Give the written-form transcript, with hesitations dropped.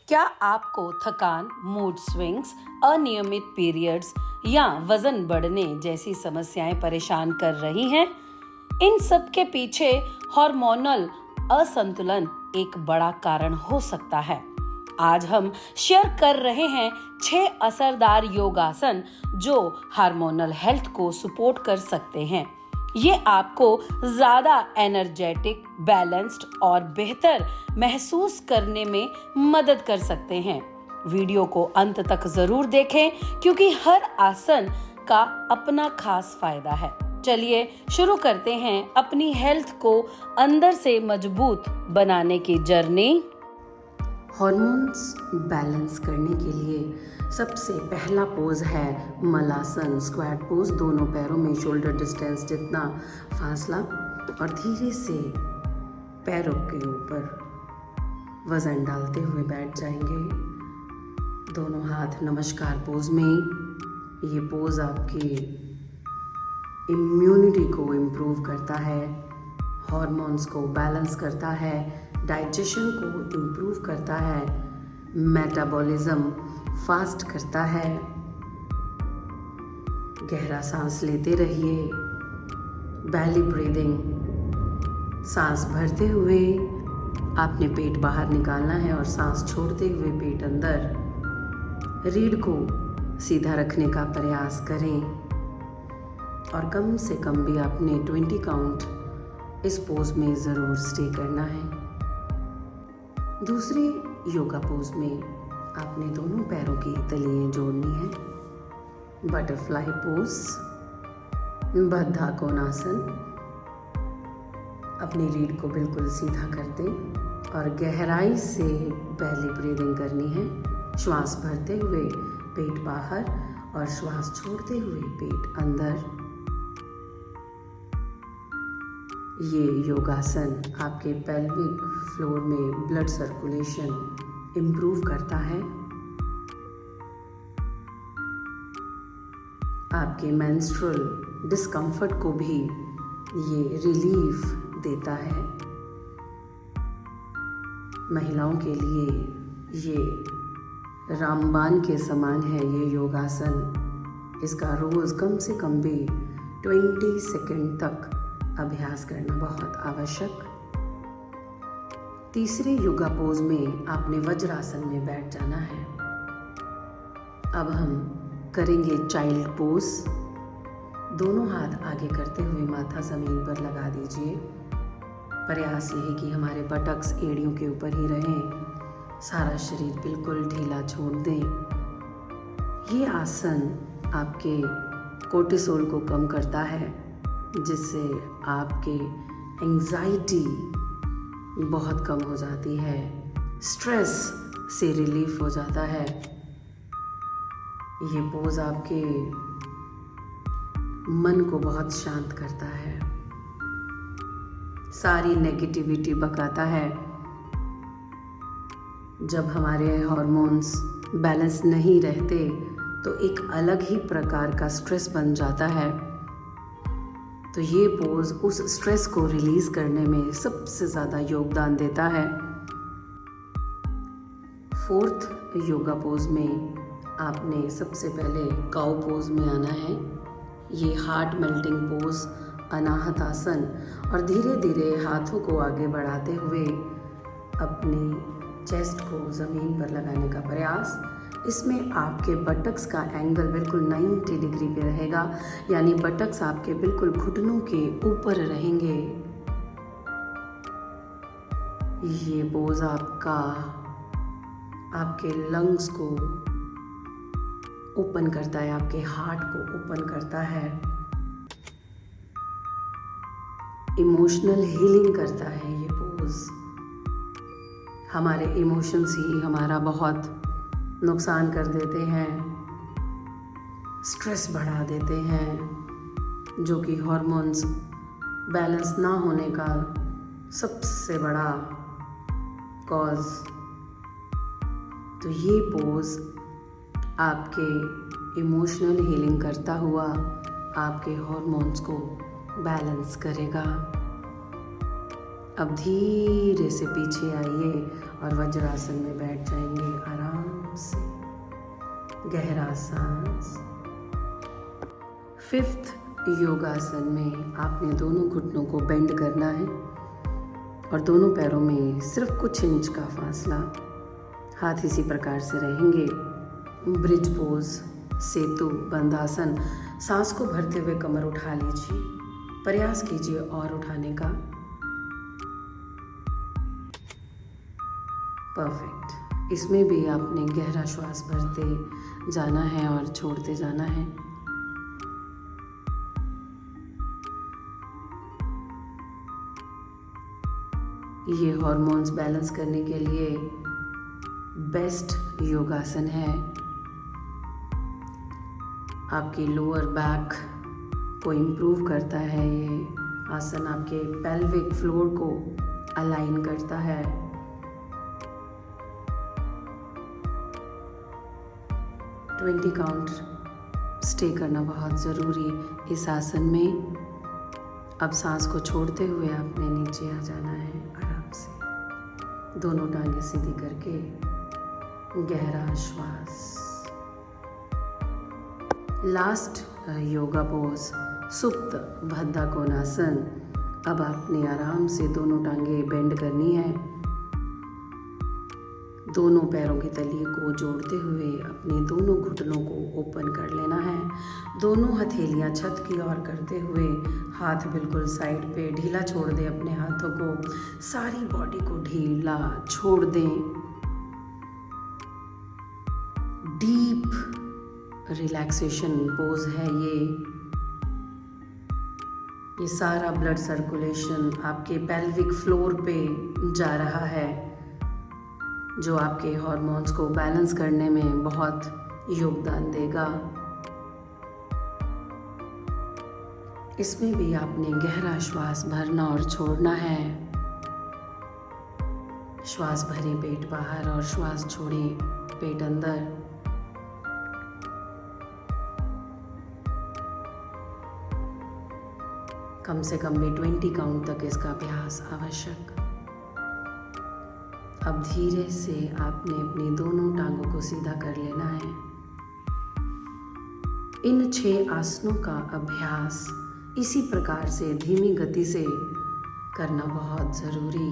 क्या आपको थकान, मूड स्विंग्स, अनियमित पीरियड्स या वजन बढ़ने जैसी समस्याएं परेशान कर रही हैं? इन सब के पीछे हार्मोनल असंतुलन एक बड़ा कारण हो सकता है। आज हम शेयर कर रहे हैं 6 असरदार योगासन जो हार्मोनल हेल्थ को सपोर्ट कर सकते हैं। ये आपको ज्यादा एनर्जेटिक, बैलेंस्ड और बेहतर महसूस करने में मदद कर सकते हैं। वीडियो को अंत तक जरूर देखें क्योंकि हर आसन का अपना खास फायदा है। चलिए शुरू करते हैं अपनी हेल्थ को अंदर से मजबूत बनाने की जर्नी। हॉर्मोन्स बैलेंस करने के लिए सबसे पहला पोज है मलासन, स्क्वाट पोज। दोनों पैरों में शोल्डर डिस्टेंस जितना फासला और धीरे से पैरों के ऊपर वजन डालते हुए बैठ जाएंगे। दोनों हाथ नमस्कार पोज में। ये पोज आपकी इम्यूनिटी को इम्प्रूव करता है, हॉर्मोन्स को बैलेंस करता है, डाइजेशन को इम्प्रूव करता है, मेटाबॉलिज्म फास्ट करता है। गहरा सांस लेते रहिए, बैली ब्रीदिंग। सांस भरते हुए आपने पेट बाहर निकालना है और सांस छोड़ते हुए पेट अंदर। रीढ़ को सीधा रखने का प्रयास करें और कम से कम भी आपने 20 काउंट इस पोज में ज़रूर स्टे करना है। दूसरे योगा पोज में आपने दोनों पैरों की तलियां जोड़नी है। बटरफ्लाई पोज, बद्धा कोणासन। अपनी रीढ़ को बिल्कुल सीधा कर दें और गहराई से बैली ब्रीदिंग करनी है। श्वास भरते हुए पेट बाहर और श्वास छोड़ते हुए पेट अंदर। ये योगासन आपके पेल्विक फ्लोर में ब्लड सर्कुलेशन इम्प्रूव करता है, आपके मेंस्ट्रुअल डिस्कम्फर्ट को भी ये रिलीफ देता है। महिलाओं के लिए ये रामबाण के समान है ये योगासन। इसका रोज कम से कम भी 20 सेकंड तक अभ्यास करना बहुत आवश्यक। तीसरे योगा पोज में आपने वज्रासन में बैठ जाना है। अब हम करेंगे चाइल्ड पोज। दोनों हाथ आगे करते हुए माथा जमीन पर लगा दीजिए। प्रयास ये है कि हमारे बटक्स एड़ियों के ऊपर ही रहें। सारा शरीर बिल्कुल ढीला छोड़ दें। ये आसन आपके कोर्टिसोल को कम करता है, जिससे आपके एंजाइटी बहुत कम हो जाती है, स्ट्रेस से रिलीफ हो जाता है। ये पोज आपके मन को बहुत शांत करता है, सारी नेगेटिविटी भगाता है। जब हमारे हार्मोन्स बैलेंस नहीं रहते तो एक अलग ही प्रकार का स्ट्रेस बन जाता है। तो ये पोज उस स्ट्रेस को रिलीज करने में सबसे ज़्यादा योगदान देता है। फोर्थ योगा पोज में आपने सबसे पहले काउ पोज में आना है। ये हार्ट मेल्टिंग पोज, अनाहत आसन। और धीरे धीरे हाथों को आगे बढ़ाते हुए अपनी चेस्ट को ज़मीन पर लगाने का प्रयास। इसमें आपके बटक्स का एंगल बिल्कुल 90 डिग्री पे रहेगा, यानी बटक्स आपके बिल्कुल घुटनों के ऊपर रहेंगे। ये पोज आपके लंग्स को ओपन करता है, आपके हार्ट को ओपन करता है, इमोशनल हीलिंग करता है। ये पोज हमारे इमोशंस ही हमारा बहुत नुकसान कर देते हैं, स्ट्रेस बढ़ा देते हैं, जो कि हार्मोन्स बैलेंस ना होने का सबसे बड़ा कॉज। तो ये पोज आपके इमोशनल हीलिंग करता हुआ आपके हार्मोन्स को बैलेंस करेगा। अब धीरे से पीछे आइए और वज्रासन में बैठ जाएंगे। गहरा सांस। 5th योगासन में आपने दोनों घुटनों को बेंड करना है और दोनों पैरों में सिर्फ कुछ इंच का फासला। हाथ इसी प्रकार से रहेंगे। ब्रिज पोज, सेतु बंधासन। सांस को भरते हुए कमर उठा लीजिए। प्रयास कीजिए और उठाने का। परफेक्ट। इसमें भी आपने गहरा श्वास भरते जाना है और छोड़ते जाना है। ये हार्मोन्स बैलेंस करने के लिए बेस्ट योगासन है। आपकी लोअर बैक को इम्प्रूव करता है। ये आसन आपके पेल्विक फ्लोर को अलाइन करता है। ट्वेंटी काउंट स्टे करना बहुत ज़रूरी इस आसन में। अब सांस को छोड़ते हुए आपने नीचे आ जाना है आराम से। दोनों टांगें सीधी करके गहरा श्वास। लास्ट योगा पोज सुप्त भद्दा कोणासन। अब आपने आराम से दोनों टांगें बेंड करनी है। दोनों पैरों की तली को जोड़ते हुए अपने दोनों घुटनों को ओपन कर लेना है। दोनों हथेलियां छत की ओर करते हुए हाथ बिल्कुल साइड पे ढीला छोड़ दें अपने हाथों को। सारी बॉडी को ढीला छोड़ दें। डीप रिलैक्सेशन पोज है ये सारा ब्लड सर्कुलेशन आपके पेल्विक फ्लोर पे जा रहा है, जो आपके हार्मोन्स को बैलेंस करने में बहुत योगदान देगा। इसमें भी आपने गहरा श्वास भरना और छोड़ना है। श्वास भरें पेट बाहर और श्वास छोड़ें पेट अंदर। कम से कम भी 20 काउंट तक इसका अभ्यास आवश्यक। अब धीरे से आपने अपनी दोनों टांगों को सीधा कर लेना है। इन 6 आसनों का अभ्यास इसी प्रकार से धीमी गति से करना बहुत ज़रूरी